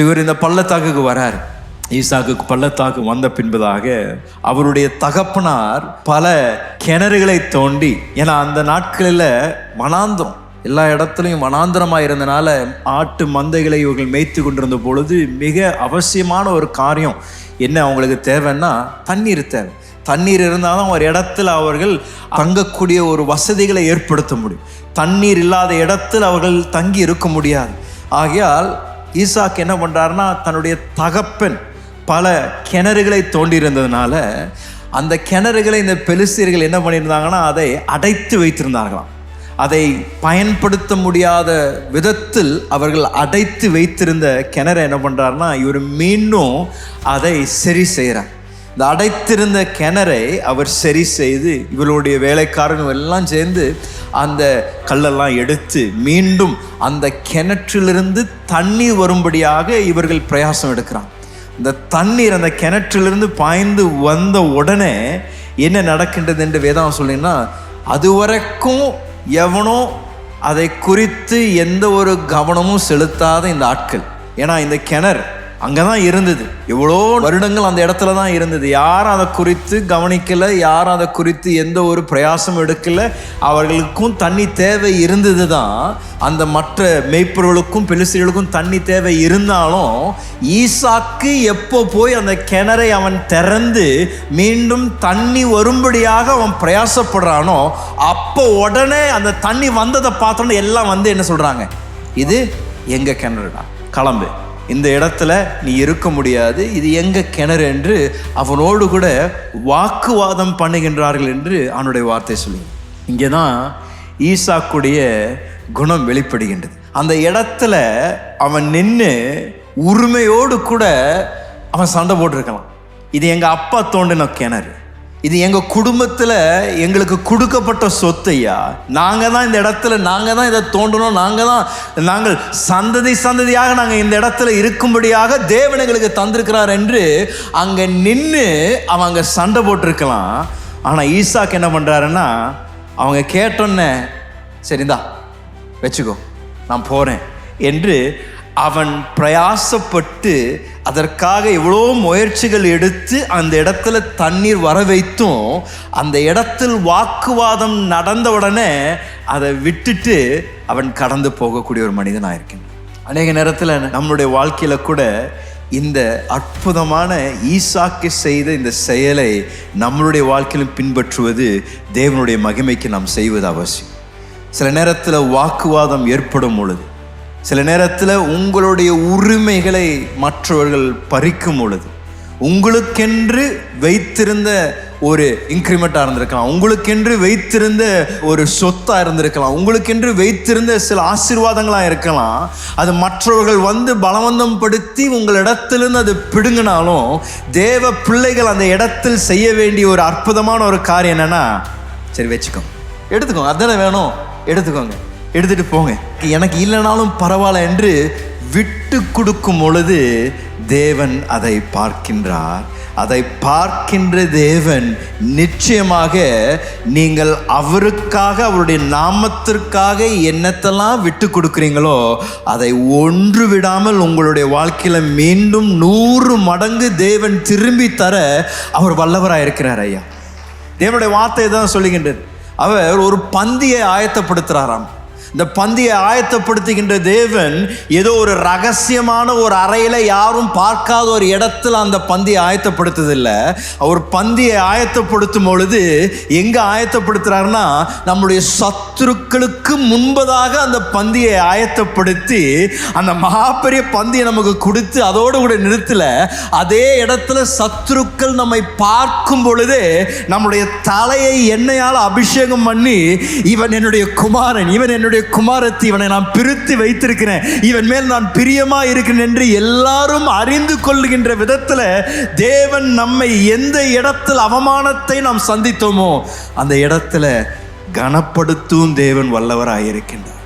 இவர் இந்த பள்ளத்தாக்குக்கு வராரு. ஈசாக்கு பள்ளத்தாக்கு வந்த பின்பதாக அவருடைய தகப்பனார் பல கிணறுகளை தோண்டி, ஏன்னா அந்த நாட்களில் வனாந்திரம், எல்லா இடத்துலையும் வனாந்திரமாக இருந்தனால ஆட்டு மந்தைகளை இவர்கள் மேய்த்து கொண்டிருந்த பொழுது மிக அவசியமான ஒரு காரியம் என்ன அவங்களுக்கு தேவைன்னா தண்ணீர் தேவை. தண்ணீர் இருந்தால் தான் ஒரு இடத்துல அவர்கள் தங்கக்கூடிய ஒரு வசதிகளை ஏற்படுத்த முடியும். தண்ணீர் இல்லாத இடத்தில் அவர்கள் தங்கி இருக்க முடியாது. ஆகையால் ஈசாக்கு என்ன பண்ணுறாருன்னா, தன்னுடைய தகப்பன் பல கிணறுகளை தோண்டி இருந்ததுனால அந்த கிணறுகளை இந்த பெலிஸ்தியர்கள் என்ன பண்ணியிருந்தாங்கன்னா அதை அடைத்து வைத்திருந்தார்களாம். அதை பயன்படுத்த முடியாத விதத்தில் அவர்கள் அடைத்து வைத்திருந்த கிணறை என்ன பண்ணுறாருன்னா, இவர் மீண்டும் அதை சரி செய்கிறார். இந்த அடைத்திருந்த கிணறை அவர் சரி செய்து இவருடைய வேலைக்காரர்கள் எல்லாம் சேர்ந்து அந்த கல்லெல்லாம் எடுத்து மீண்டும் அந்த கிணற்றிலிருந்து தண்ணீர் வரும்படியாக இவர்கள் பிரயாசம் எடுக்கிறாங்க. இந்த தண்ணீர் அந்த கிணற்றிலிருந்து பாய்ந்து வந்த உடனே என்ன நடக்கின்றது என்று வேதம் சொல்லிங்கன்னா, அதுவரைக்கும் எவனோ அதை குறித்து எந்த ஒரு கவனமும் செலுத்தாத இந்த ஆட்கள், ஏன்னா இந்த கிணறு அங்கே தான் இருந்தது, எவ்வளோ வருடங்கள் அந்த இடத்துல தான் இருந்தது, யாரும் அதை குறித்து கவனிக்கலை, யாரும் அதை குறித்து எந்த ஒரு பிரயாசம் எடுக்கலை. அவர்களுக்கும் தண்ணி தேவை இருந்தது தான், அந்த மற்ற மேய்ப்பர்களுக்கும் பெலிஸ்தியர்களுக்கும் தண்ணி தேவை இருந்தாலும் ஈசாக்கு எப்போ போய் அந்த கிணறை அவன் திறந்து மீண்டும் தண்ணி வரும்படியாக அவன் பிரயாசப்படுறானோ அப்போ உடனே அந்த தண்ணி வந்ததை பார்த்தோன்னு எல்லாம் வந்து என்ன சொல்கிறாங்க, இது எங்கள் கிணறுடா, கிளம்பு, இந்த இடத்துல நீ இருக்க முடியாது, இது எங்க கிணறு என்று அவனோடு கூட வாக்குவாதம் பண்ணுகின்றார்கள் என்று அவனுடைய வார்த்தை சொல்லி. இங்கே தான் ஈசாக்குடைய குணம் வெளிப்படுகின்றது. அந்த இடத்துல அவன் நின்று உரிமையோடு கூட அவன் சண்டை போட்டிருக்கலாம். இது எங்கள் அப்பா தோண்டின கிணறு, இது எங்கள் குடும்பத்தில் எங்களுக்கு கொடுக்கப்பட்ட சொத்தையா, நாங்கள் தான் இந்த இடத்துல, நாங்கள் தான் இதை தோண்டணும், நாங்கள் சந்ததியாக நாங்கள் இந்த இடத்துல இருக்கும்படியாக தேவன் எங்களுக்கு தந்திருக்கிறார் என்று அங்கே நின்று அவன் அங்கே சண்டை போட்டிருக்கலாம். ஆனால் ஈசாக்கு என்ன பண்ணுறாருன்னா, அவங்க கேட்டோன்னே சரிந்தா வச்சுக்கோ நான் போகிறேன் என்று அவன் பிரயாசப்பட்டு அதற்காக எவ்வளோ முயற்சிகள் எடுத்து அந்த இடத்துல தண்ணீர் வர வைத்தும் அந்த இடத்தில் வாக்குவாதம் நடந்த உடனே அதை விட்டுட்டு அவன் கடந்து போகக்கூடிய ஒரு மனிதனாக இருக்கின்றான். அநேக நேரத்தில் நம்மளுடைய வாழ்க்கையில் கூட இந்த அற்புதமான ஈசாக்கு செய்த இந்த செயலை நம்மளுடைய வாழ்க்கையிலும் பின்பற்றுவது தேவனுடைய மகிமைக்கு நாம் செய்வது அவசியம். சில நேரத்தில் வாக்குவாதம் ஏற்படும் பொழுது, சில நேரத்தில் உங்களுடைய உரிமைகளை மற்றவர்கள் பறிக்கும் பொழுது, உங்களுக்கென்று வைத்திருந்த ஒரு இன்க்ரிமெண்ட்டாக இருந்திருக்கலாம், உங்களுக்கென்று வைத்திருந்த ஒரு சொத்தாக இருந்திருக்கலாம், உங்களுக்கென்று வைத்திருந்த சில ஆசீர்வாதங்களாக இருக்கலாம், அது மற்றவர்கள் வந்து பலவந்தம் படுத்தி உங்களிடத்திலிருந்து அது பிடுங்கினாலும் தேவ பிள்ளைகள் அந்த இடத்தில் செய்ய வேண்டிய ஒரு அற்புதமான ஒரு காரியம் என்னன்னா, சரி வச்சுக்கோங்க, எடுத்துக்கோங்க, அதானே வேணும், எடுத்துக்கோங்க, எடுத்துட்டு போங்க, எனக்கு இல்லைனாலும் பரவாயில்ல என்று விட்டு கொடுக்கும் பொழுது தேவன் அதை பார்க்கின்றார். அதை பார்க்கின்ற தேவன் நிச்சயமாக நீங்கள் அவருக்காக, அவருடைய நாமத்திற்காக என்னத்தெல்லாம் விட்டு கொடுக்குறீங்களோ அதை ஒன்று விடாமல் உங்களுடைய வாழ்க்கையில் மீண்டும் 100 மடங்கு தேவன் திரும்பி தர அவர் வல்லவராக இருக்கிறார். ஐயா, தேவனுடைய வார்த்தை தான் சொல்லுகின்றது. அவர் ஒரு பந்தியை ஆயத்தப்படுத்துகிறாராம். இந்த பந்தியை ஆயத்தப்படுத்துகின்ற தேவன் ஏதோ ஒரு ரகசியமான ஒரு அறையில் யாரும் பார்க்காத ஒரு இடத்துல அந்த பந்தியை ஆயத்தப்படுத்துதில்லை. அவர் பந்தியை ஆயத்தப்படுத்தும் பொழுது எங்கே ஆயத்தப்படுத்துகிறாருன்னா, நம்முடைய சத்துருக்களுக்கு முன்பதாக அந்த பந்தியை ஆயத்தப்படுத்தி அந்த மகாபெரிய பந்தியை நமக்கு கொடுத்து அதோடு கூட நிறுத்தல, அதே இடத்துல சத்துருக்கள் நம்மை பார்க்கும் பொழுதே நம்முடைய தலையை எண்ணெயால் அபிஷேகம் பண்ணி, இவன் என்னுடைய குமாரன், இவன் என்னுடைய குமாரத்தி, இவனை நான் பிரித்து வைத்திருக்கிறேன், இவன் மேல் நான் பிரியமா இருக்கிறேன் என்று எல்லாரும் அறிந்து கொள்ளுகின்ற விதத்தில் தேவன் நம்மை எந்த இடத்தில் அவமானத்தை நாம் சந்தித்தோமோ அந்த இடத்துல கனப்படுத்தும் தேவன் வல்லவராயிருக்கின்றார்.